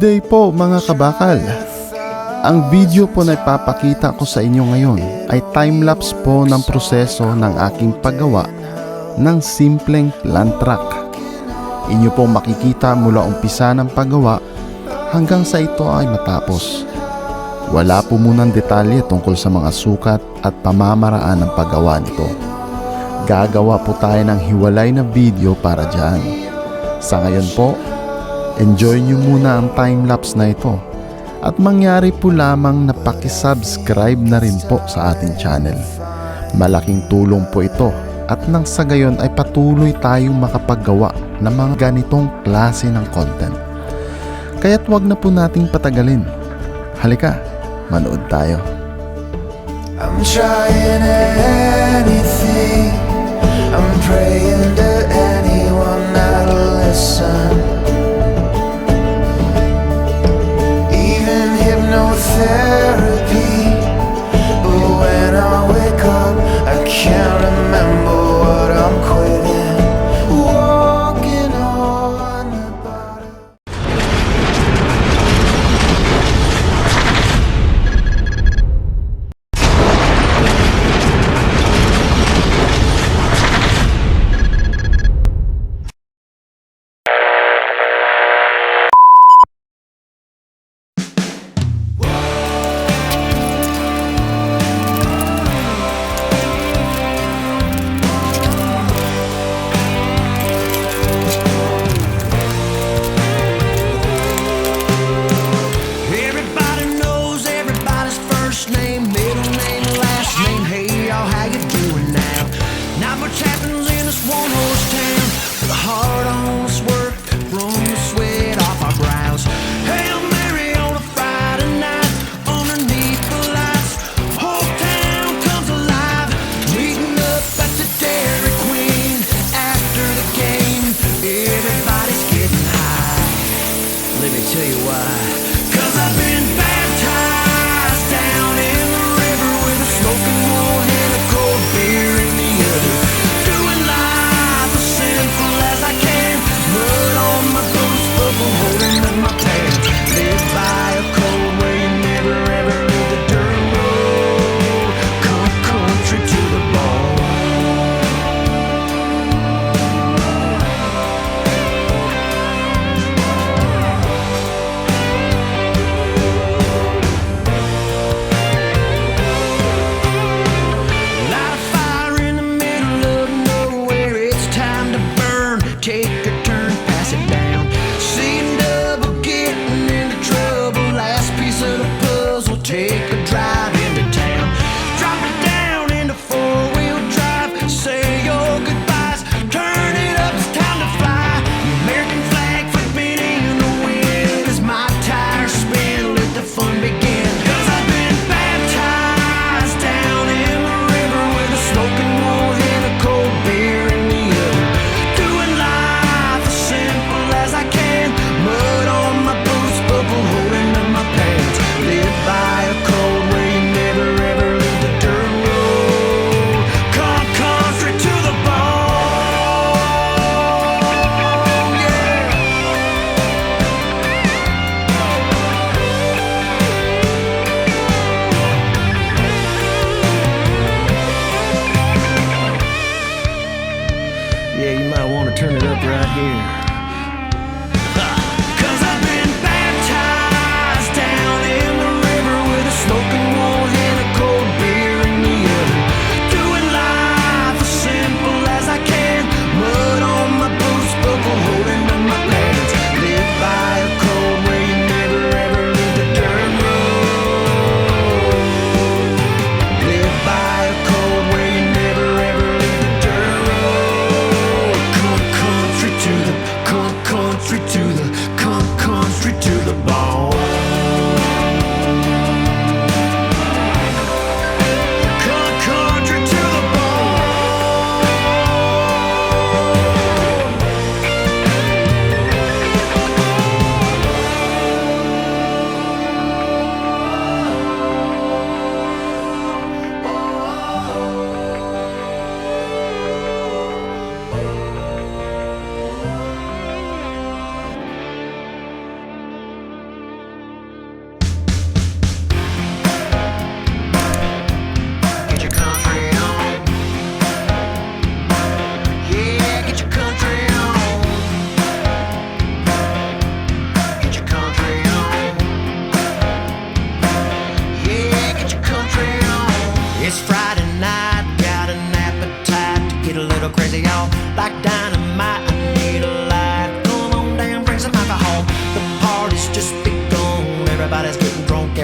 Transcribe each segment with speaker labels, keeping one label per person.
Speaker 1: Good day po mga kabakal. Ang video po na ipapakita ko sa inyo ngayon ay timelapse po ng proseso ng aking paggawa ng simpleng plantrack. Inyo pong makikita mula umpisa ng paggawa hanggang sa ito ay matapos. Wala po munang detalye tungkol sa mga sukat at pamamaraan ng paggawa nito. Gagawa po tayo ng hiwalay na video para dyan. Sa ngayon po, enjoy nyo muna ang timelapse na ito at mangyari po lamang na paki-subscribe na rin po sa ating channel. Malaking tulong po ito at nang sa gayon ay patuloy tayong makapaggawa ng mga ganitong klase ng content. Kaya't wag na po nating patagalin. Halika, manood tayo.
Speaker 2: I'm trying anything, I'm praying to anyone that'll listen. Therapy, but when I wake up, I can't remember what I'm quitting. Walking on the bottom. Tell you why. 'Cause I've been baptized down in the river with a smoking one and a cold beer in the other. Doing life as simple as I can. Mud on my boots, bubble holding up my pants. Live by a code where you never ever leave the dirt road. Come country to the bone. Take a turn, pass it down. Seeing double, getting into trouble. Last piece of the puzzle, take a drive into town. Drop it down into four-wheel drive. Say your goodbyes, turn it up, it's time to fly. The American flag flipping in the wind as my tires spin, let the fun begin. 'Cause I've been baptized down in the river with a smoking one and a cold beer in the other. As I can, mud on my boots, bubble holding up my pants. Live by a code where you never ever leave the dirt road. Come country to the bone, yeah. Yeah, you might want to turn it up right here.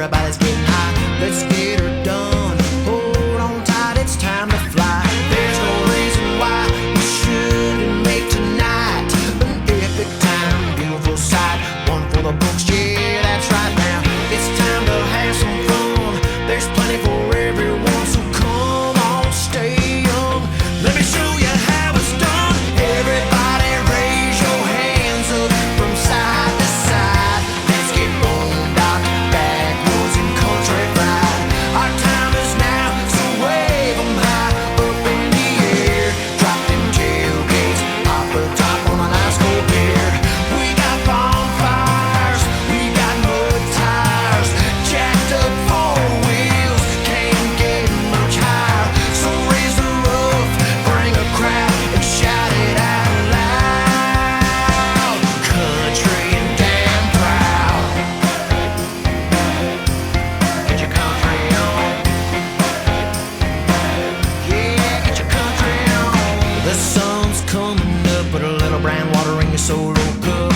Speaker 2: everybody's getting high. Let's get her done. Hold on tight, it's time to fly. There's no reason why we shouldn't make tonight an epic time, beautiful sight, one for the books. Yeah, that's right. Now it's time to have some fun. There's plenty for everyone, so come on, stay young. Let me show you how it's done. Everybody raise your hands up from side to side. Let's get boondoggled, backwoods and country fried. Our time is now, so wave 'em high up in the air. Drop them tailgates, pop a top on a nice cold beer. We got bonfires, we got mud tires, jacked up four wheels, can't get much higher. So raise the roof, bring a crowd and shout it out loud. Country and damn proud. Get your country on. Yeah, get your country on. The sun's coming up with a little brown water in your solo cup.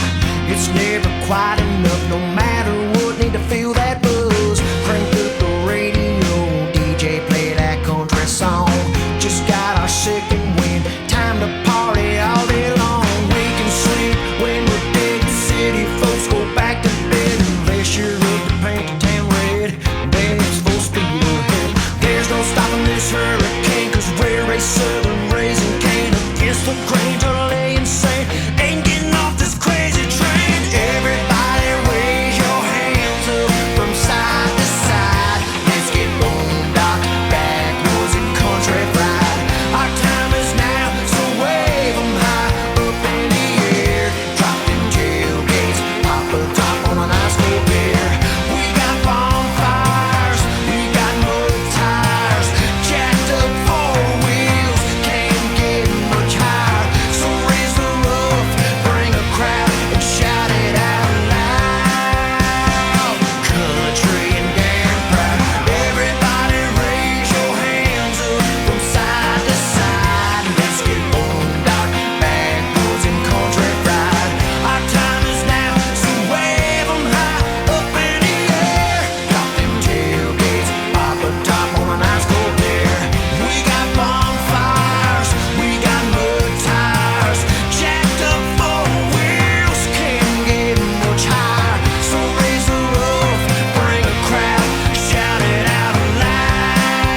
Speaker 2: It's never quite enough, no matter what, need to feel that buzz. Crank up the radio, DJ play that country song. Just got our second wind, time to party all day long. We can sleep when we're dead, city folks go back to bed. Unless you're up to paint the town red, then it's full speed ahead. There's no stopping this hurricane, cause we're a southern raising cane. Against the grain to lay insane, ain't getting off this crazy train. Everybody raise your hands up from side to side. Let's get boondoggled, backwoods and country fried. Our time is now, so wave 'em high up in the air. Drop them tailgates, pop a top on a nice cold beer. We got bonfires, we got mud tires, jacked up four wheels, can't get much higher. So raise the roof, bring a crowd and shout it out loud. Country and damn proud. Everybody raise your hands up from side to side. Let's get boondoggled, backwoods and country fried. Our time is now, so wave 'em high up in the air. Drop them tailgates, pop a top on a nice cold beer. We got bonfires, we got mud tires, jacked up four wheels, can't get much higher. So raise the roof, bring a crowd, shout it out loud.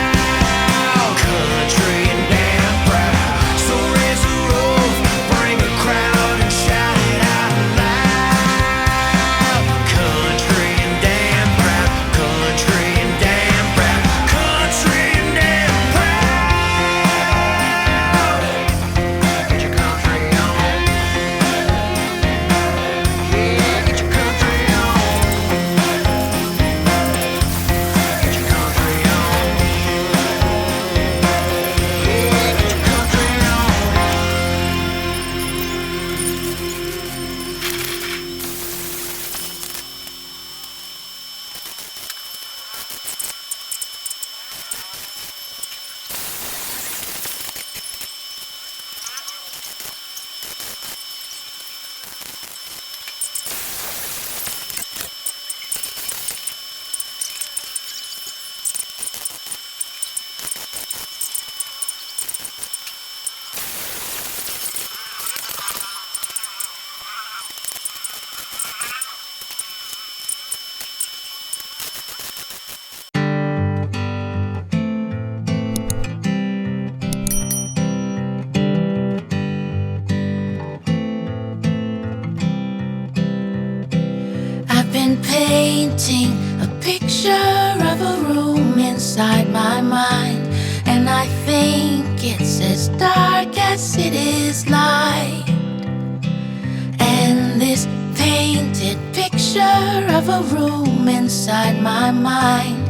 Speaker 2: Country and damn proud. So raise the roof, bring a crowd and shout it out loud. Country and damn proud. Country and damn proud. Country and damn proud. Get your country on. Yeah, get your country on. Get your country on. Yeah, get your country on.
Speaker 3: I've been painting a picture of a room inside my mind, and I think it's as dark as it is light. And this painted picture of a room inside my mind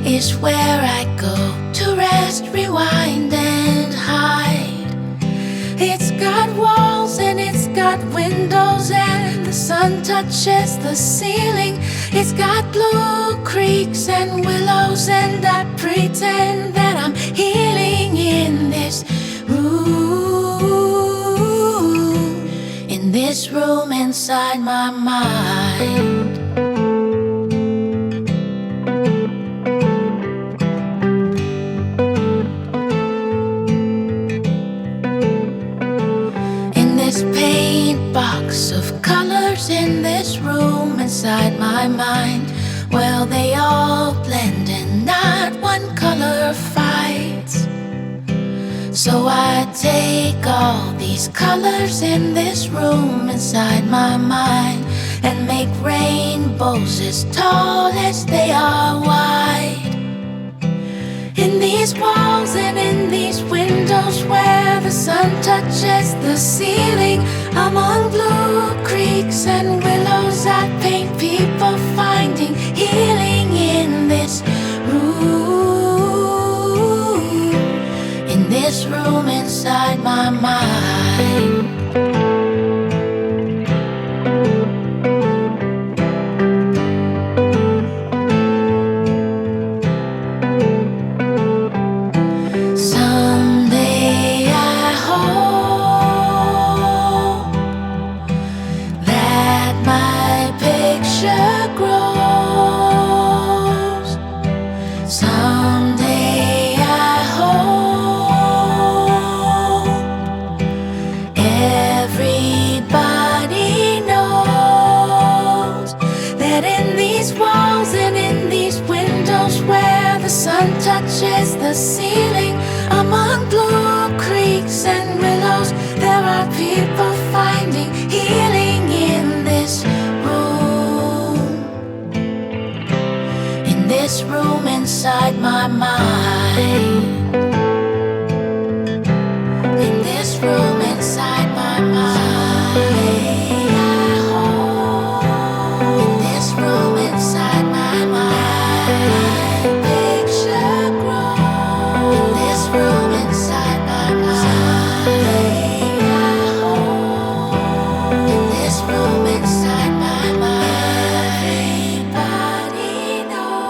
Speaker 3: is where I go to rest, rewind, and hide. It's got walls and it's got windows, and the sun touches the ceiling. It's got blue creeks and willows, and I pretend that I'm healing in this room, in this room inside my mind. colors in this room inside my mind, well, they all blend and not one color fights. So I take all these colors in this room inside my mind and make rainbows as tall as they are wide. In these walls and in these windows where the sun touches the ceiling, among blue creeks and willows, I paint people finding healing in this room, in this room inside my mind. Someday I hope that my picture grows. Someday I hope everybody knows that in these walls and in these windows where the sun touches the ceiling, among blue creeks and willows, there are people finding healing in this room, in this room inside my mind, in this room inside my mind. In this room inside my mind, picture grows. In this room inside my mind, in this room inside my mind, everybody knows.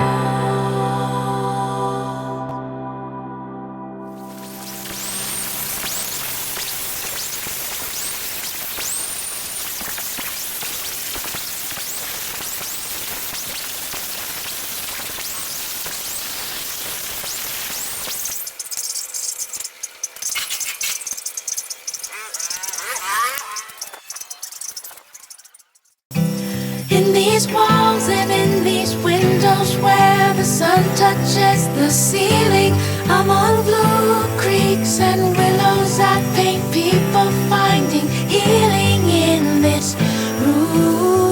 Speaker 3: In these walls and in these windows where the sun touches the ceiling, among blue creeks and willows, I paint people finding healing in this room,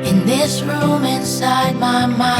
Speaker 3: in this room inside my mind.